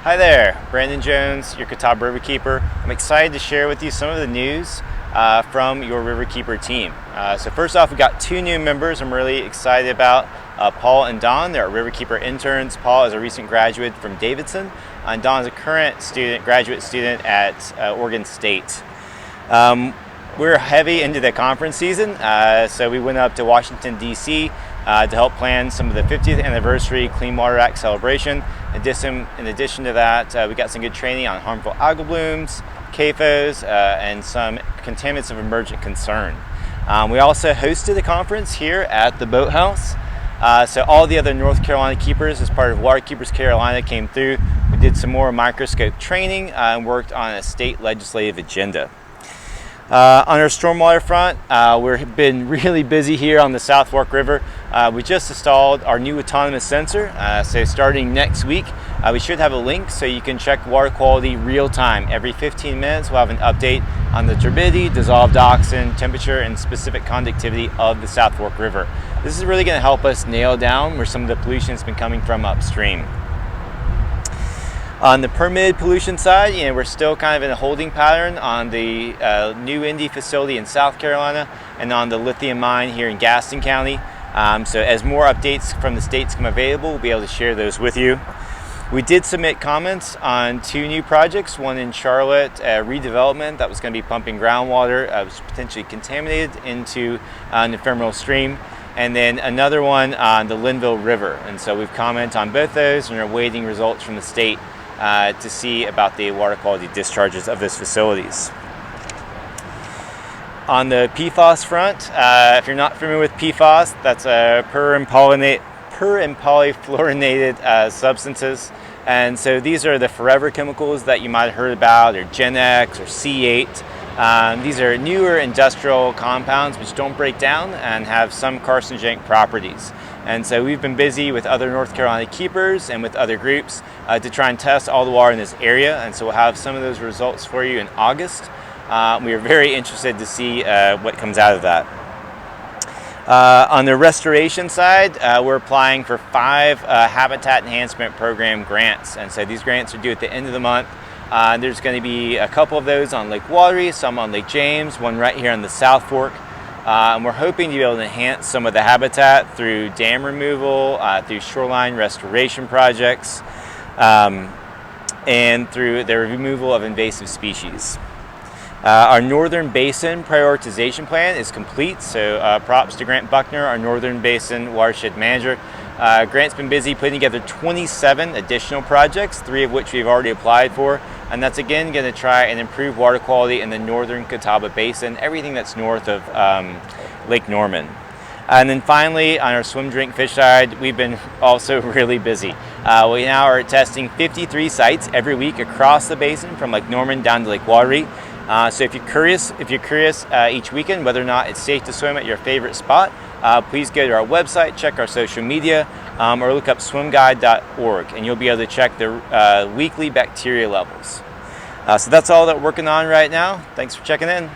Hi there, Brandon Jones, your Catawba Riverkeeper. I'm excited to share with you some of the news from your Riverkeeper team. So first off, we got two new members I'm really excited about, Paul and Don. They're our Riverkeeper interns. Paul is a recent graduate from Davidson, and Don is a current graduate student at Oregon State. We're heavy into the conference season, so we went up to Washington, D.C. To help plan some of the 50th anniversary Clean Water Act celebration. In addition to that, we got some good training on harmful algal blooms, Phos, and some contaminants of emergent concern. We also hosted a conference here at the Boathouse. So all the other North Carolina keepers, as part of Waterkeepers Carolina, came through. We did some more microscope training and worked on a state legislative agenda. On our stormwater front, we've been really busy here on the South Fork River. We just installed our new autonomous sensor, so starting next week, we should have a link so you can check water quality real time. Every 15 minutes, we'll have an update on the turbidity, dissolved oxygen, temperature, and specific conductivity of the South Fork River. This is really going to help us nail down where some of the pollution has been coming from upstream. On the permitted pollution side, we're still kind of in a holding pattern on the new Indy facility in South Carolina and on the lithium mine here in Gaston County. So as more updates from the states come available, we'll be able to share those with you. We did submit comments on two new projects, one in Charlotte, redevelopment that was going to be pumping groundwater, was potentially contaminated into an ephemeral stream, and then another one on the Linville River. And so we've commented on both those and are awaiting results from the state to see about the water quality discharges of those facilities. On the PFAS front, if you're not familiar with PFAS, that's per and polyfluorinated substances. And so these are the forever chemicals that you might have heard about, or Gen X or C8. These are newer industrial compounds which don't break down and have some carcinogenic properties. And so we've been busy with other North Carolina keepers and with other groups to try and test all the water in this area. And so we'll have some of those results for you in August. We are very interested to see what comes out of that. On the restoration side, we're applying for 5 Habitat Enhancement Program grants. And so these grants are due at the end of the month. There's going to be a couple of those on Lake Wateree, some on Lake James, one right here on the South Fork. And we're hoping to be able to enhance some of the habitat through dam removal, through shoreline restoration projects, and through the removal of invasive species. Our Northern Basin Prioritization Plan is complete, so props to Grant Buckner, our Northern Basin Watershed Manager. Grant's been busy putting together 27 additional projects, 3 of which we've already applied for, and that's again going to try and improve water quality in the Northern Catawba Basin, everything that's north of Lake Norman. And then finally, on our swim, drink, fish side, we've been also really busy. We now are testing 53 sites every week across the basin, from Lake Norman down to Lake Wateree. So if you're curious each weekend whether or not it's safe to swim at your favorite spot, please go to our website, check our social media, or look up swimguide.org, and you'll be able to check the weekly bacteria levels. So that's all that we're working on right now. Thanks for checking in.